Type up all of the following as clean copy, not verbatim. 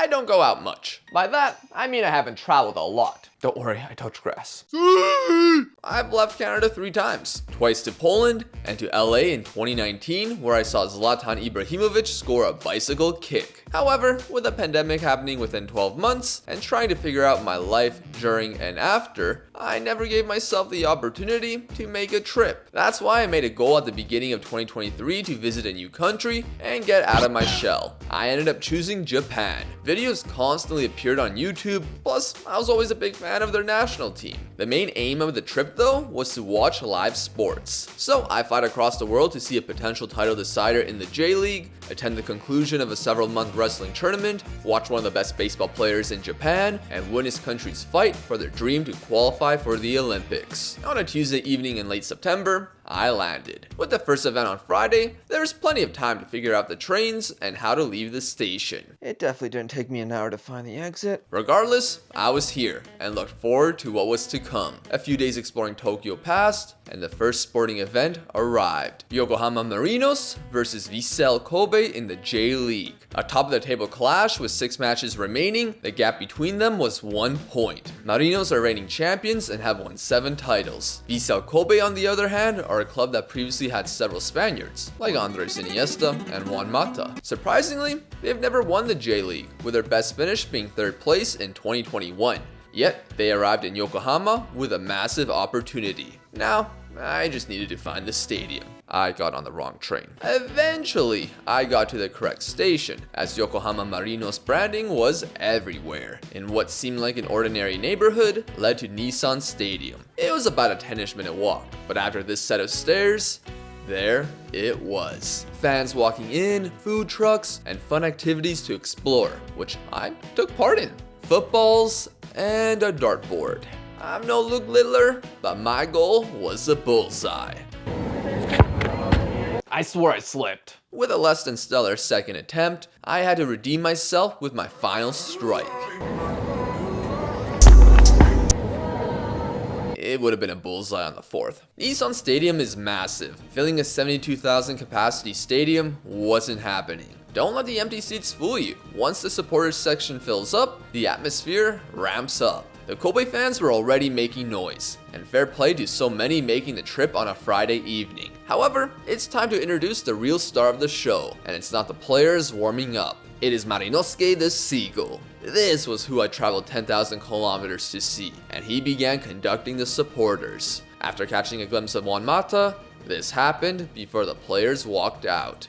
I don't go out much. By that, I mean I haven't traveled a lot. Don't worry, I touch grass. I've left Canada 3 times. Twice to Poland and to LA in 2019, where I saw Zlatan Ibrahimovic score a bicycle kick. However, with the pandemic happening within 12 months and trying to figure out my life during and after, I never gave myself the opportunity to make a trip. That's why I made a goal at the beginning of 2023 to visit a new country and get out of my shell. I ended up choosing Japan. Videos constantly appeared on YouTube, plus I was always a big fan of their national team. The main aim of the trip though was to watch live sports. So I flight across the world to see a potential title decider in the J.League, attend the conclusion of a several-month wrestling tournament, watch one of the best baseball players in Japan, and witness countries fight for their dream to qualify for the Olympics. On a Tuesday evening in late September, I landed. With the first event on Friday, there was plenty of time to figure out the trains and how to leave the station. It definitely didn't take me an hour to find the exit. Regardless, I was here and looked forward to what was to come. A few days exploring Tokyo passed, and the first sporting event arrived. Yokohama Marinos versus Vissel Kobe in the J.League. A top-of-the-table clash with 6 matches remaining, the gap between them was 1 point. Marinos are reigning champions and have won 7 titles. Vissel Kobe, on the other hand, are a club that previously had several Spaniards, like Andres Iniesta and Juan Mata. Surprisingly, they've never won the J.League, with their best finish being 3rd place in 2021. Yet, they arrived in Yokohama with a massive opportunity. Now, I just needed to find the stadium. I got on the wrong train. Eventually, I got to the correct station, as Yokohama Marinos branding was everywhere, in what seemed like an ordinary neighborhood led to Nissan Stadium. It was about a 10-ish minute walk, but after this set of stairs, there it was. Fans walking in, food trucks, and fun activities to explore, which I took part in. Footballs and a dartboard. I'm no Luke Littler, but my goal was a bullseye. I swore I slipped. With a less than stellar second attempt, I had to redeem myself with my final strike. It would have been a bullseye on the 4th. Nissan Stadium is massive. Filling a 72,000 capacity stadium wasn't happening. Don't let the empty seats fool you. Once the supporters section fills up, the atmosphere ramps up. The Kobe fans were already making noise, and fair play to so many making the trip on a Friday evening. However, it's time to introduce the real star of the show, and it's not the players warming up. It is Marinosuke the Seagull. This was who I traveled 10,000 kilometers to see, and he began conducting the supporters. After catching a glimpse of Juan Mata, this happened before the players walked out.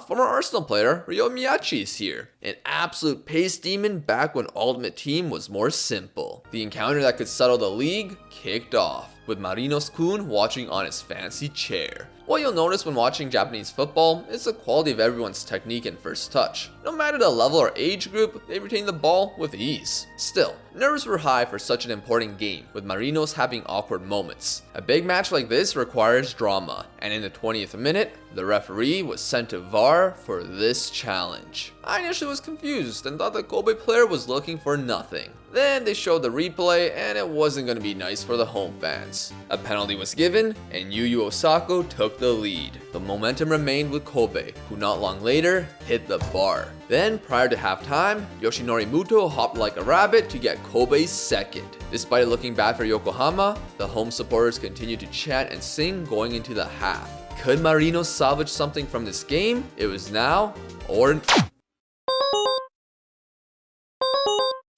Former Arsenal player Ryo Miyachi is here. An absolute pace demon back when Ultimate Team was more simple. The encounter that could settle the league kicked off, with Marinos-kun watching on his fancy chair. What you'll notice when watching Japanese football is the quality of everyone's technique and first touch. No matter the level or age group, they retain the ball with ease. Still, nerves were high for such an important game, with Marinos having awkward moments. A big match like this requires drama, and in the 20th minute, the referee was sent to VAR for this challenge. I initially was confused and thought the Kobe player was looking for nothing. Then they showed the replay and it wasn't going to be nice for the home fans. A penalty was given and Yu Yu Osako took the lead. The momentum remained with Kobe, who not long later hit the bar. Then, prior to halftime, Yoshinori Muto hopped like a rabbit to get Kobe's second. Despite it looking bad for Yokohama, the home supporters continued to chant and sing going into the half. Could Marinos salvage something from this game? It was now or...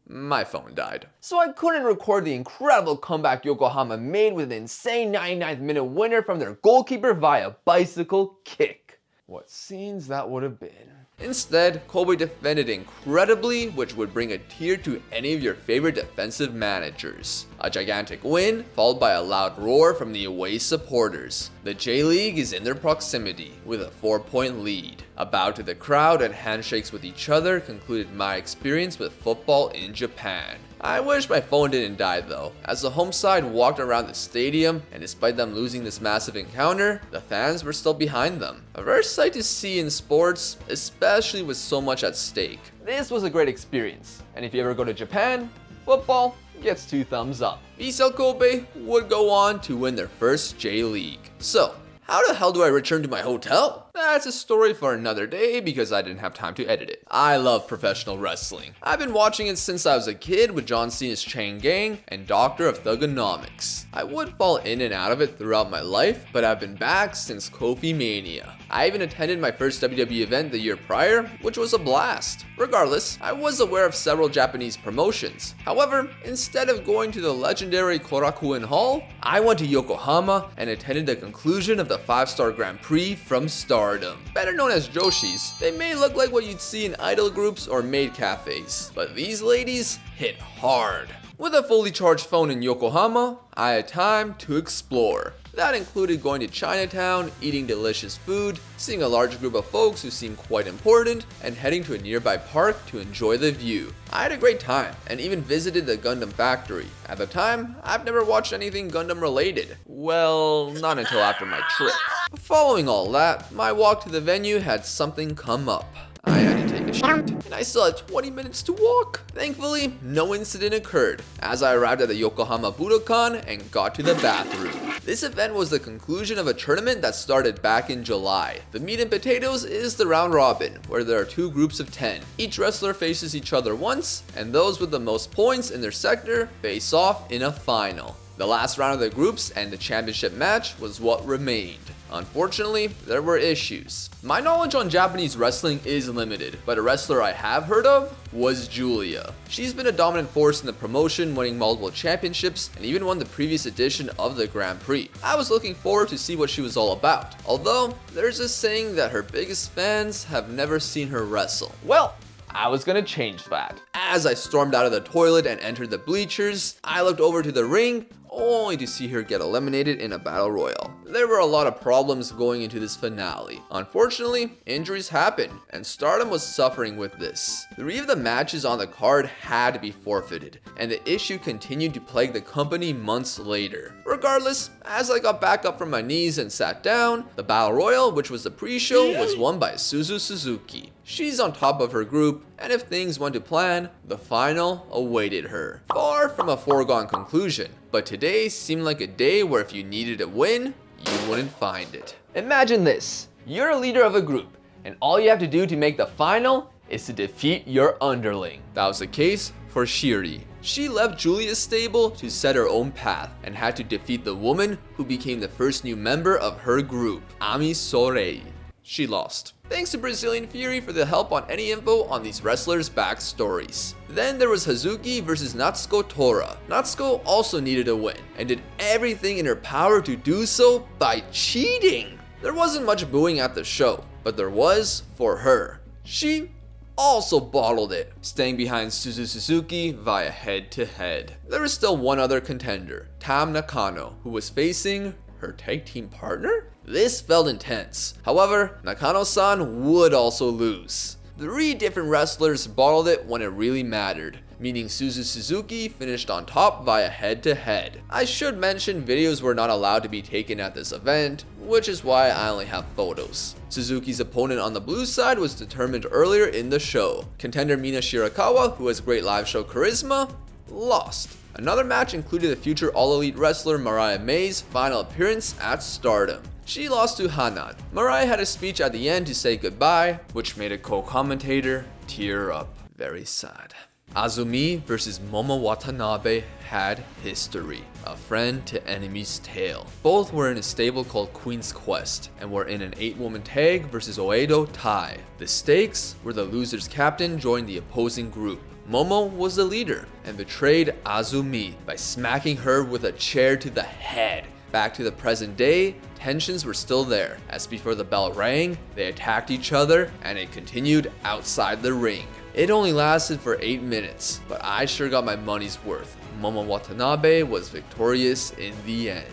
My phone died. So I couldn't record the incredible comeback Yokohama made with an insane 99th minute winner from their goalkeeper via bicycle kick. What scenes that would have been. Instead, Kobe defended incredibly, which would bring a tear to any of your favorite defensive managers. A gigantic win, followed by a loud roar from the away supporters. The J.League is in their proximity, with a 4-point lead. A bow to the crowd and handshakes with each other concluded my experience with football in Japan. I wish my phone didn't die though, as the home side walked around the stadium, and despite them losing this massive encounter, the fans were still behind them. A rare sight to see in sports, especially with so much at stake. This was a great experience, and if you ever go to Japan, football gets 2 thumbs up. Vissel Kobe would go on to win their first J.League. So, how the hell do I return to my hotel? that's a story for another day because I didn't have time to edit it. I love professional wrestling. I've been watching it since I was a kid with John Cena's Chain Gang and Doctor of Thugonomics. I would fall in and out of it throughout my life, but I've been back since Kofi Mania. I even attended my first WWE event the year prior, which was a blast. Regardless, I was aware of several Japanese promotions. However, instead of going to the legendary Korakuen Hall, I went to Yokohama and attended the conclusion of the 5-star Grand Prix from Stardom. Better known as Joshis, they may look like what you'd see in idol groups or maid cafes, but these ladies hit hard. With a fully charged phone in Yokohama, I had time to explore. That included going to Chinatown, eating delicious food, seeing a large group of folks who seemed quite important, and heading to a nearby park to enjoy the view. I had a great time, and even visited the Gundam factory. At the time, I've never watched anything Gundam related. Well, not until after my trip. Following all that, my walk to the venue had something come up. I had to take a shit, and I still had 20 minutes to walk. Thankfully, no incident occurred as I arrived at the Yokohama Budokan and got to the bathroom. This event was the conclusion of a tournament that started back in July. The meat and potatoes is the round robin, where there are 2 groups of 10. Each wrestler faces each other once, and those with the most points in their sector face off in a final. The last round of the groups and the championship match was what remained. Unfortunately, there were issues. My knowledge on Japanese wrestling is limited, but a wrestler I have heard of was Julia. She's been a dominant force in the promotion, winning multiple championships and even won the previous edition of the Grand Prix. I was looking forward to see what she was all about, although there's a saying that her biggest fans have never seen her wrestle. Well, I was gonna change that. As I stormed out of the toilet and entered the bleachers, I looked over to the ring, only to see her get eliminated in a battle royal. There were a lot of problems going into this finale. Unfortunately, injuries happened, and Stardom was suffering with this. 3 of the matches on the card had to be forfeited, and the issue continued to plague the company months later. Regardless, as I got back up from my knees and sat down, the battle royal, which was the pre-show, was won by Suzu Suzuki. She's on top of her group, and if things went to plan, the final awaited her. Far from a foregone conclusion, but today seemed like a day where if you needed a win, you wouldn't find it. Imagine this, you're a leader of a group, and all you have to do to make the final is to defeat your underling. That was the case for Shiri. She left Julia's stable to set her own path and had to defeat the woman who became the first new member of her group, Ami Sorei. She lost. Thanks to Brazilian Fury for the help on any info on these wrestlers' backstories. Then there was Hazuki versus Natsuko Tora. Natsuko also needed a win and did everything in her power to do so by cheating. There wasn't much booing at the show, but there was for her. She also bottled it, staying behind Suzu Suzuki via head-to-head. There is still one other contender, Tam Nakano, who was facing her tag team partner? This felt intense. However, Nakano-san would also lose. 3 different wrestlers bottled it when it really mattered, meaning Suzu Suzuki finished on top via head-to-head. I should mention videos were not allowed to be taken at this event, which is why I only have photos. Suzuki's opponent on the blue side was determined earlier in the show. Contender Mina Shirakawa, who has great live show charisma, lost. Another match included the future All-Elite wrestler Mariah May's final appearance at Stardom. She lost to Hanan. Mariah had a speech at the end to say goodbye, which made a co-commentator tear up. Very sad. Azumi versus Momo Watanabe had history, a friend to enemy's tale. Both were in a stable called Queen's Quest and were in an 8-woman tag versus Oedo Tai. The stakes were the loser's captain joined the opposing group. Momo was the leader and betrayed Azumi by smacking her with a chair to the head. Back to the present day, tensions were still there, as before the bell rang, they attacked each other and it continued outside the ring. It only lasted for 8 minutes, but I sure got my money's worth. Momo Watanabe was victorious in the end.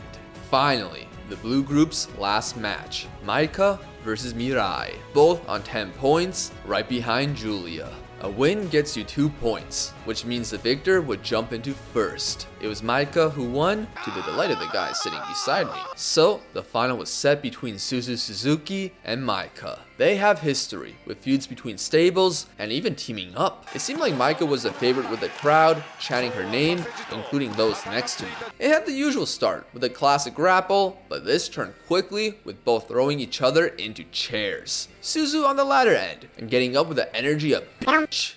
Finally, the blue group's last match, Maika versus Mirai, both on 10 points, right behind Julia. A win gets you 2 points, which means the victor would jump into first. It was Maika who won, to the delight of the guy sitting beside me. So, the final was set between Suzu Suzuki and Maika. They have history, with feuds between stables, and even teaming up. It seemed like Maika was a favorite with the crowd, chanting her name, including those next to me. It had the usual start, with a classic grapple, but this turned quickly, with both throwing each other into into chairs. Suzu on the latter end, and getting up with the energy of bitch.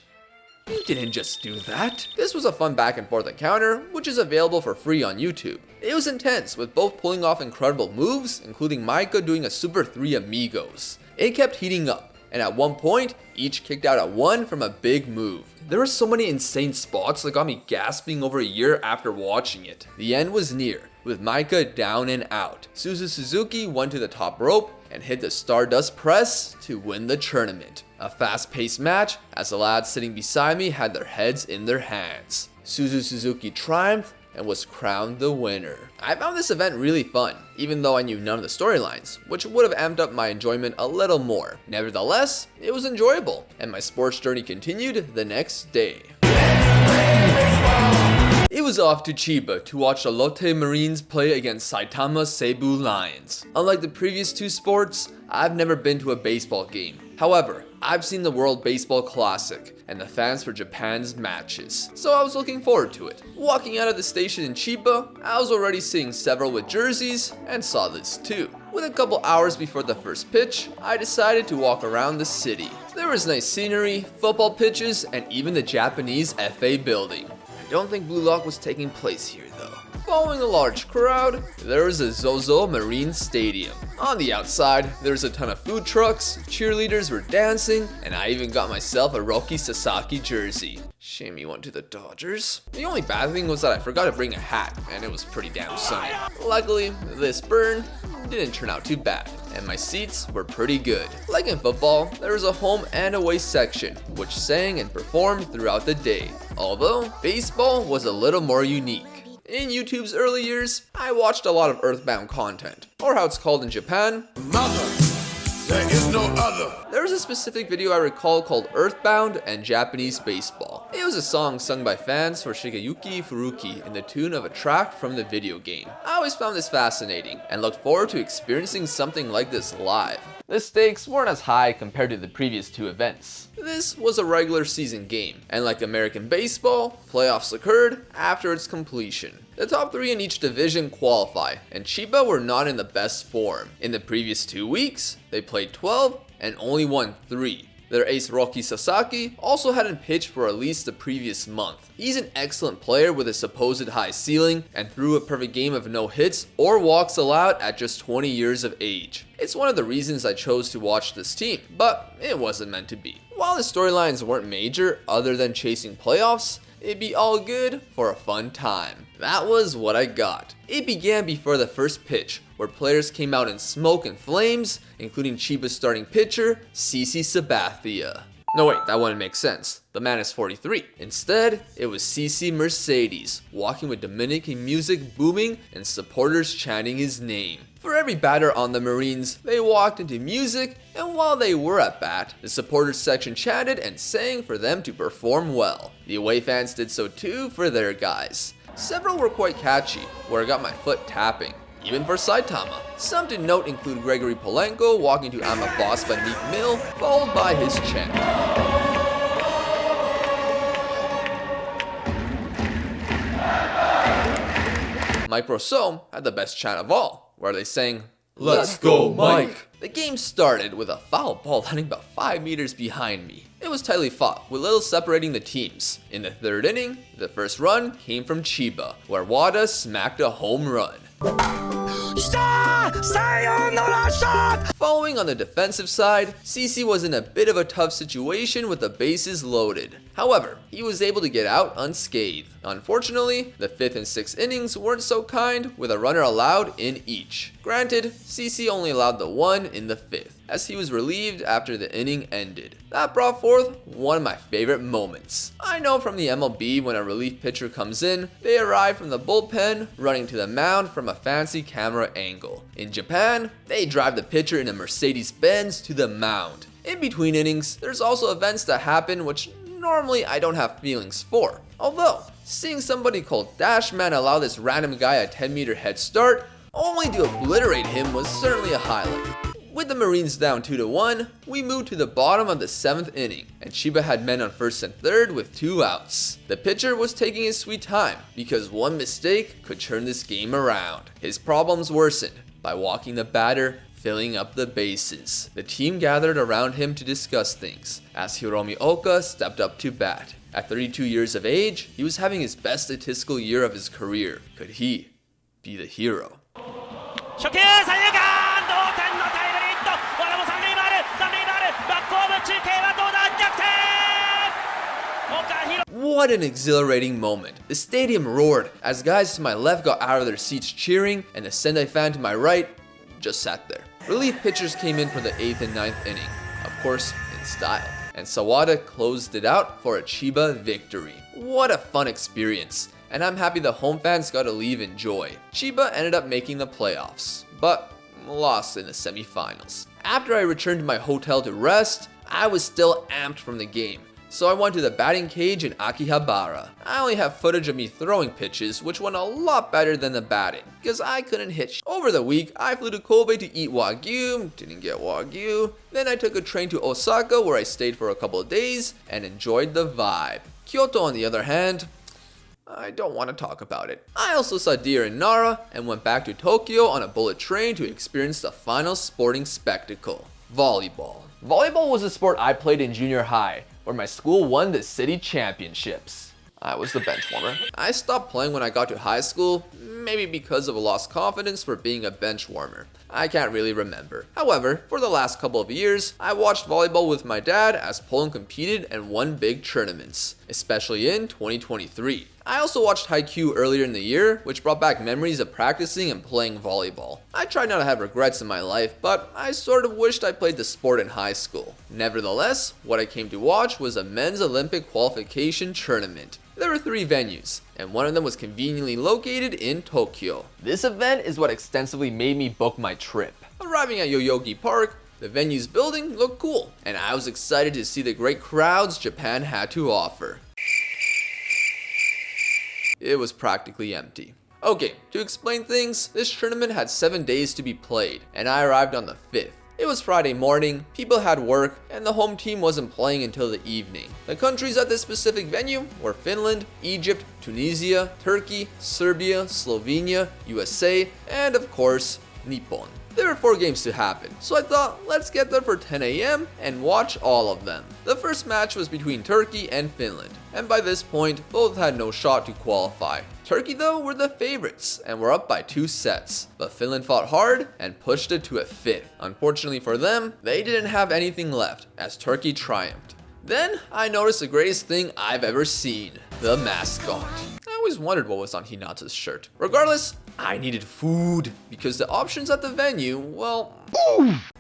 You didn't just do that. This was a fun back and forth encounter, which is available for free on YouTube. It was intense, with both pulling off incredible moves, including Maika doing a Super 3 Amigos. It kept heating up, and at one point, each kicked out at one from a big move. There were so many insane spots that got me gasping over a year after watching it. The end was near, with Maika down and out. Suzu Suzuki went to the top rope and hit the Stardust press to win the tournament. A fast-paced match as the lads sitting beside me had their heads in their hands. Suzu Suzuki triumphed and was crowned the winner. I found this event really fun, even though I knew none of the storylines, which would have amped up my enjoyment a little more. Nevertheless, it was enjoyable, and my sports journey continued the next day. It was off to Chiba to watch the Lotte Marines play against Saitama Seibu Lions. Unlike the previous two sports, I've never been to a baseball game. However, I've seen the World Baseball Classic and the fans for Japan's matches, so I was looking forward to it. Walking out of the station in Chiba, I was already seeing several with jerseys and saw this too. With a couple hours before the first pitch, I decided to walk around the city. There was nice scenery, football pitches, and even the Japanese FA building. I don't think Blue Lock was taking place here though. Following a large crowd, there was a Zozo Marine Stadium. On the outside, there was a ton of food trucks, cheerleaders were dancing, and I even got myself a Roki Sasaki jersey. Shame he went to the Dodgers. The only bad thing was that I forgot to bring a hat, and it was pretty damn sunny. Luckily, this burn didn't turn out too bad, and my seats were pretty good. Like in football, there was a home and away section, which sang and performed throughout the day. Although, baseball was a little more unique. In YouTube's early years, I watched a lot of Earthbound content, or how it's called in Japan, Mother, there is no other. There was a specific video I recall called Earthbound and Japanese Baseball. It was a song sung by fans for Shigeyuki Furuki in the tune of a track from the video game. I always found this fascinating, and looked forward to experiencing something like this live. The stakes weren't as high compared to the previous two events. This was a regular season game, and like American baseball, playoffs occurred after its completion. The top 3 in each division qualify, and Chiba were not in the best form. In the previous 2 weeks, they played 12 and only won 3. Their ace Roki Sasaki also hadn't pitched for at least the previous month. He's an excellent player with a supposed high ceiling and threw a perfect game of no hits or walks allowed at just 20 years of age. It's one of the reasons I chose to watch this team, but it wasn't meant to be. While the storylines weren't major other than chasing playoffs, it'd be all good for a fun time. That was what I got. It began before the first pitch, where players came out in smoke and flames, including Chiba's starting pitcher, CC Sabathia. No wait, that wouldn't make sense. The man is 43. Instead, it was CC Mercedes, walking with Dominican music booming and supporters chanting his name. For every batter on the Marines, they walked into music, and while they were at bat, the supporters section chanted and sang for them to perform well. The away fans did so too for their guys. Several were quite catchy, where I got my foot tapping. Even for Saitama. Some to note include Gregory Polenko walking to I'm a Boss by Meek Mill, followed by his chant. Mike Rousseau had the best chant of all, where they sang, "Let's go, Mike!" The game started with a foul ball landing about 5 meters behind me. It was tightly fought, with little separating the teams. In the third inning, the first run came from Chiba, where Wada smacked a home run. Following on the defensive side, CC was in a bit of a tough situation with the bases loaded. However, he was able to get out unscathed. Unfortunately, the 5th and 6th innings weren't so kind, with a runner allowed in each. Granted, CC only allowed the one in the 5th, as he was relieved after the inning ended. That brought forth one of my favorite moments. I know from the MLB when a relief pitcher comes in, they arrive from the bullpen, running to the mound from a fancy camera angle. In Japan, they drive the pitcher in a Mercedes-Benz to the mound. In between innings, there's also events that happen which normally I don't have feelings for. Although, seeing somebody called Dashman allow this random guy a 10-meter head start, only to obliterate him was certainly a highlight. With the Marines down 2-1, we moved to the bottom of the 7th inning, and Chiba had men on 1st and 3rd with 2 outs. The pitcher was taking his sweet time, because one mistake could turn this game around. His problems worsened by walking the batter filling up the bases. The team gathered around him to discuss things, as Hiromi Oka stepped up to bat. At 32 years of age, he was having his best statistical year of his career. Could he be the hero? What an exhilarating moment. The stadium roared as guys to my left got out of their seats cheering, and the Sendai fan to my right just sat there. Relief pitchers came in for the 8th and 9th inning, of course in style, and Sawada closed it out for a Chiba victory. What a fun experience, and I'm happy the home fans got to leave in joy. Chiba ended up making the playoffs, but lost in the semifinals. After I returned to my hotel to rest, I was still amped from the game. So I went to the batting cage in Akihabara. I only have footage of me throwing pitches, which went a lot better than the batting, because I couldn't hit Over the week, I flew to Kobe to eat Wagyu, didn't get Wagyu. Then I took a train to Osaka where I stayed for a couple of days and enjoyed the vibe. Kyoto on the other hand, I don't want to talk about it. I also saw deer in Nara and went back to Tokyo on a bullet train to experience the final sporting spectacle, volleyball. Volleyball was a sport I played in junior high, where my school won the city championships. I was the bench warmer. I stopped playing when I got to high school, maybe because of a lost confidence for being a bench warmer. I can't really remember. However, for the last couple of years, I watched volleyball with my dad as Poland competed and won big tournaments, especially in 2023. I also watched Haikyuu earlier in the year, which brought back memories of practicing and playing volleyball. I tried not to have regrets in my life, but I sort of wished I played the sport in high school. Nevertheless, what I came to watch was a men's Olympic qualification tournament. There were 3 venues, and one of them was conveniently located in Tokyo. This event is what extensively made me book my trip. Arriving at Yoyogi Park, the venue's building looked cool, and I was excited to see the great crowds Japan had to offer. It was practically empty. Okay, to explain things, this tournament had 7 days to be played, and I arrived on the 5th. It was Friday morning, people had work, and the home team wasn't playing until the evening. The countries at this specific venue were Finland, Egypt, Tunisia, Turkey, Serbia, Slovenia, USA, and of course, Nippon. There were 4 games to happen, so I thought, let's get there for 10 AM and watch all of them. The first match was between Turkey and Finland, and by this point, both had no shot to qualify. Turkey though were the favorites and were up by 2 sets, but Finland fought hard and pushed it to a 5th. Unfortunately for them, they didn't have anything left as Turkey triumphed. Then I noticed the greatest thing I've ever seen, the mascot. I always wondered what was on Hinata's shirt. Regardless, I needed food because the options at the venue, well,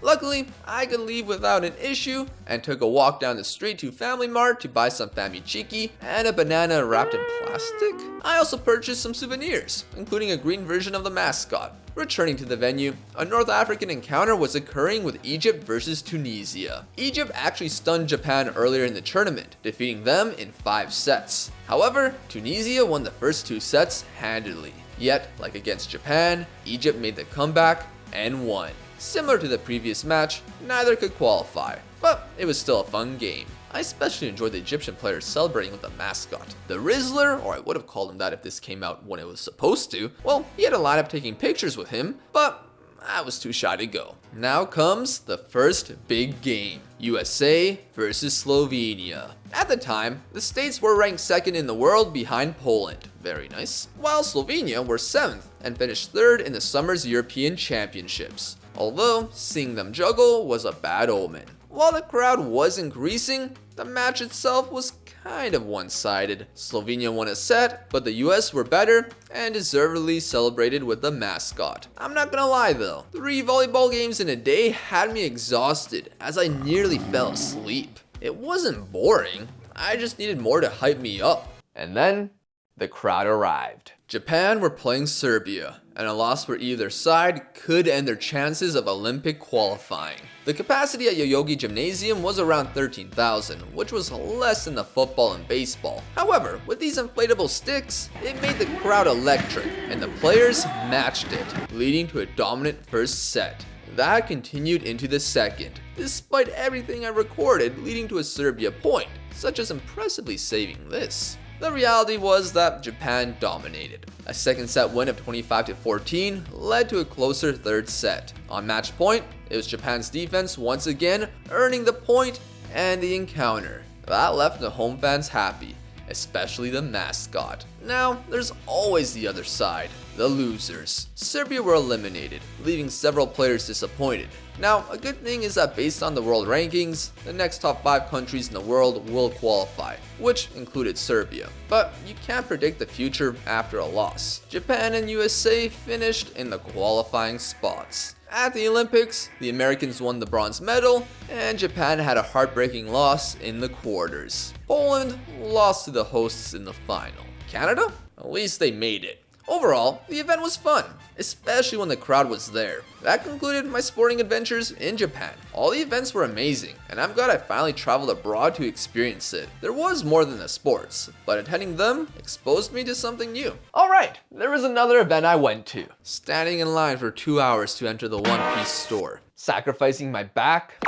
luckily I could leave without an issue and took a walk down the street to Family Mart to buy some famichiki and a banana wrapped in plastic. I also purchased some souvenirs, including a green version of the mascot. Returning to the venue, a North African encounter was occurring with Egypt versus Tunisia. Egypt actually stunned Japan earlier in the tournament, defeating them in 5 sets. However, Tunisia won the first 2 sets handily. Yet, like against Japan, Egypt made the comeback and won. Similar to the previous match, neither could qualify, but it was still a fun game. I especially enjoyed the Egyptian players celebrating with the mascot. The Rizzler, or I would have called him that if this came out when it was supposed to, well, he had a lineup taking pictures with him, but I was too shy to go. Now comes the first big game, USA versus Slovenia. At the time, the States were ranked 2nd in the world behind Poland, very nice, while Slovenia were 7th and finished 3rd in the summer's European Championships. Although, seeing them juggle was a bad omen. While the crowd was increasing, the match itself was kind of one-sided. Slovenia won a set, but the US were better and deservedly celebrated with the mascot. I'm not gonna lie though, 3 volleyball games in a day had me exhausted as I nearly fell asleep. It wasn't boring, I just needed more to hype me up. And then, the crowd arrived. Japan were playing Serbia, and a loss for either side could end their chances of Olympic qualifying. The capacity at Yoyogi Gymnasium was around 13,000, which was less than the football and baseball. However, with these inflatable sticks, it made the crowd electric, and the players matched it, leading to a dominant first set. That continued into the second, despite everything I recorded leading to a Serbia point, such as impressively saving this. The reality was that Japan dominated. A second set win of 25-14 led to a closer third set. On match point, it was Japan's defense once again earning the point and the encounter. That left the home fans happy, especially the mascot. Now, there's always the other side, the losers. Serbia were eliminated, leaving several players disappointed. Now, a good thing is that based on the world rankings, the next top 5 countries in the world will qualify, which included Serbia. But you can't predict the future after a loss. Japan and USA finished in the qualifying spots. At the Olympics, the Americans won the bronze medal, and Japan had a heartbreaking loss in the quarters. Poland lost to the hosts in the final. Canada? At least they made it. Overall, the event was fun, especially when the crowd was there. That concluded my sporting adventures in Japan. All the events were amazing, and I'm glad I finally traveled abroad to experience it. There was more than the sports, but attending them exposed me to something new. Alright, there was another event I went to. Standing in line for 2 hours to enter the One Piece store. Sacrificing my back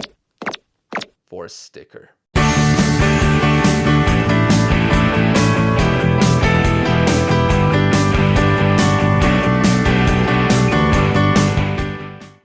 for a sticker.